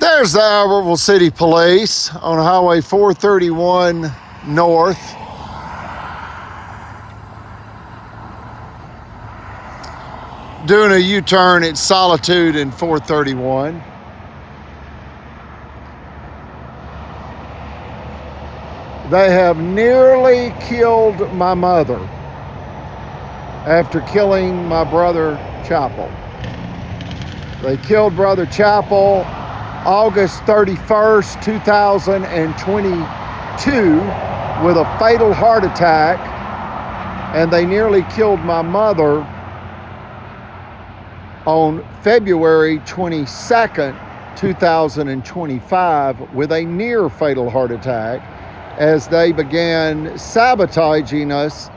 There's the Albertville City Police on Highway 431 North. Doing a U-turn at Solitude and 431. They have nearly killed my mother after killing my brother Chapel. They killed Brother Chapel August 31st, 2022 with a fatal heart attack, and they nearly killed my mother on February 22nd, 2025 with a near fatal heart attack as they began sabotaging us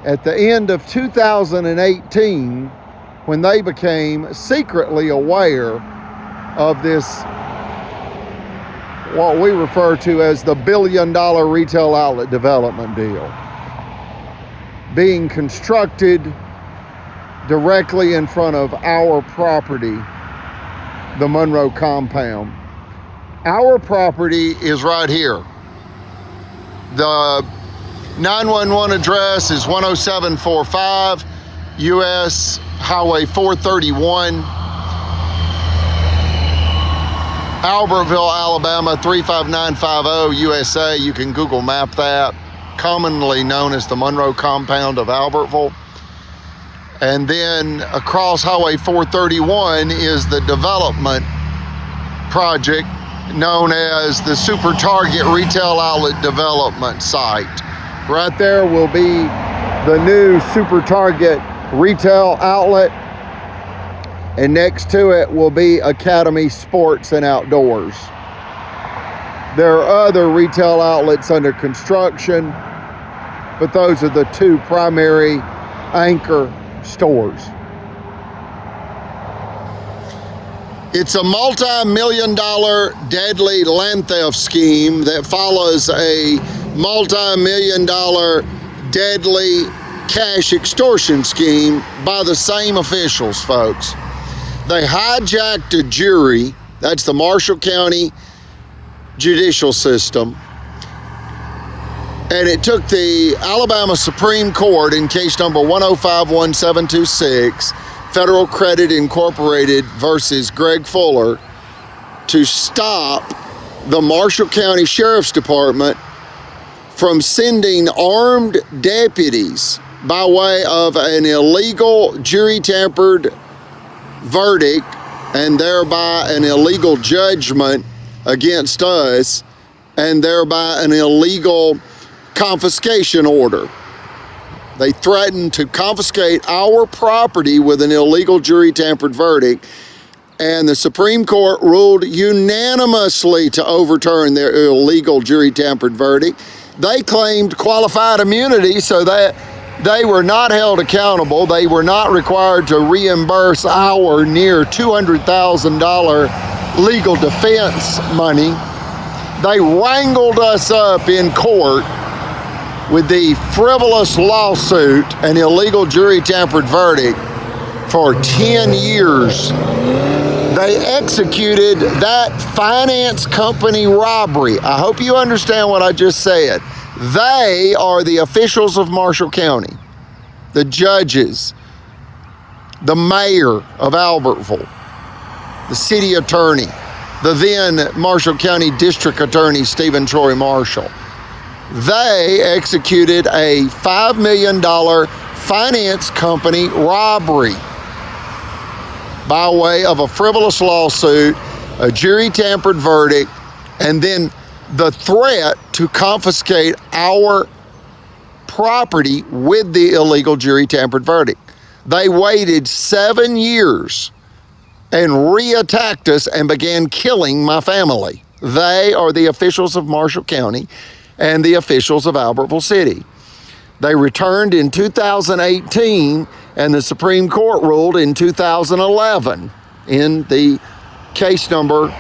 at the end of 2018 when they became secretly aware of this, what we refer to as the $1 billion retail outlet development deal, being constructed directly in front of our property, the Monroe compound. Our property is right here. The 911 address is 10745 US Highway 431, Albertville, Alabama 35950 USA. You can Google map that, commonly known as the Monroe compound of Albertville. And then across Highway 431 is the development project known as the Super Target Retail Outlet Development Site. Right there will be the new Super Target Retail Outlet, and next to it will be Academy Sports and Outdoors. There are other retail outlets under construction, but those are the two primary anchor stores. It's a multi-million-dollar deadly land theft scheme that follows a multi-million-dollar deadly cash extortion scheme by the same officials, folks. They hijacked a jury, that's the Marshall County judicial system, and it took the Alabama Supreme Court in case number 1051726, Federal Credit Incorporated versus Greg Fuller, to stop the Marshall County Sheriff's Department from sending armed deputies by way of an illegal jury-tampered verdict and thereby an illegal judgment against us and thereby an illegal confiscation order. They threatened to confiscate our property with an illegal jury-tampered verdict, and the Supreme Court ruled unanimously to overturn their illegal jury-tampered verdict. They claimed qualified immunity so that they were not held accountable. They were not required to reimburse our near $200,000 legal defense money. They wrangled us up in court with the frivolous lawsuit and illegal jury-tampered verdict for 10 years. They executed that finance company robbery. I hope you understand what I just said. They are the officials of Marshall County, the judges, the mayor of Albertville, the city attorney, the then Marshall County District Attorney, Stephen Troy Marshall. They executed a $5 million finance company robbery by way of a frivolous lawsuit, a jury-tampered verdict, and then the threat to confiscate our property with the illegal jury-tampered verdict. They waited 7 years and re-attacked us and began killing my family. They are the officials of Marshall County and the officials of Albertville City. They returned in 2018, and the Supreme Court ruled in 2011 in the case number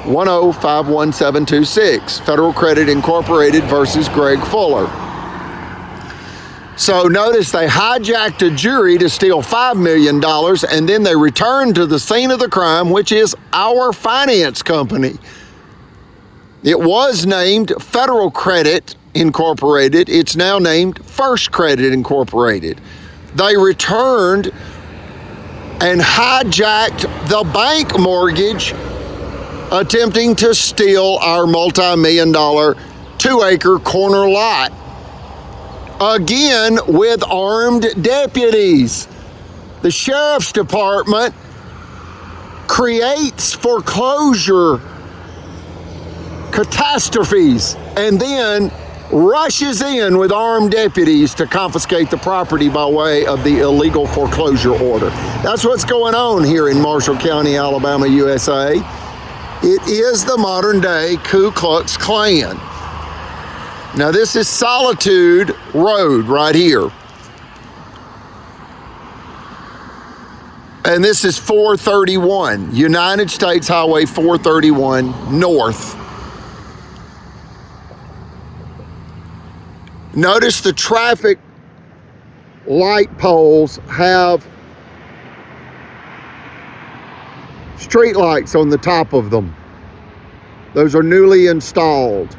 1051726, Federal Credit Incorporated versus Greg Fuller. So notice they hijacked a jury to steal $5 million, and then they returned to the scene of the crime, which is our finance company. It was named Federal Credit Incorporated. It's now named First Credit Incorporated. They returned and hijacked the bank mortgage, attempting to steal our multi-million-dollar 2-acre corner lot. Again, with armed deputies. The sheriff's department creates foreclosure catastrophes and then rushes in with armed deputies to confiscate the property by way of the illegal foreclosure order. That's what's going on here in Marshall County, Alabama, USA. It is the modern day Ku Klux Klan. Now this is Solitude Road right here. And this is 431, United States Highway 431 North. Notice the traffic light poles have street lights on the top of them. Those are newly installed.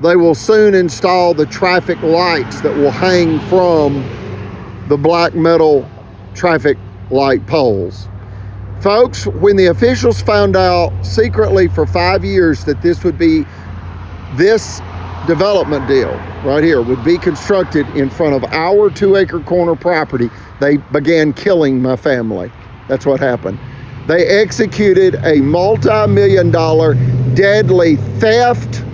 They will soon install the traffic lights that will hang from the black metal traffic light poles. Folks, when the officials found out secretly for 5 years that this development deal right here would be constructed in front of our 2-acre corner property, they began killing my family. That's what happened. They executed a multi-million-dollar deadly theft,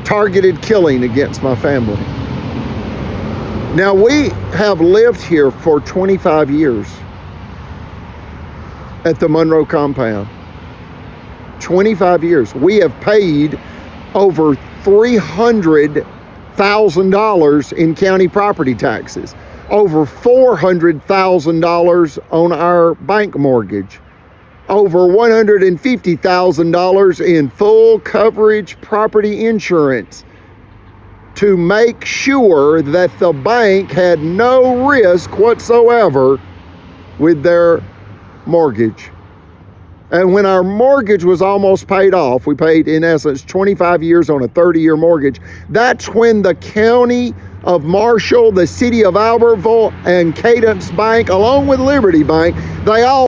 targeted killing against my family. Now, we have lived here for 25 years at the Monroe compound. 25 years. We have paid over $300,000 in county property taxes, over $400,000 on our bank mortgage, over $150,000 in full coverage property insurance to make sure that the bank had no risk whatsoever with their mortgage. And when our mortgage was almost paid off, we paid, in essence, 25 years on a 30-year mortgage. That's when the county of Marshall, the city of Albertville, and Cadence Bank, along with Liberty Bank, they all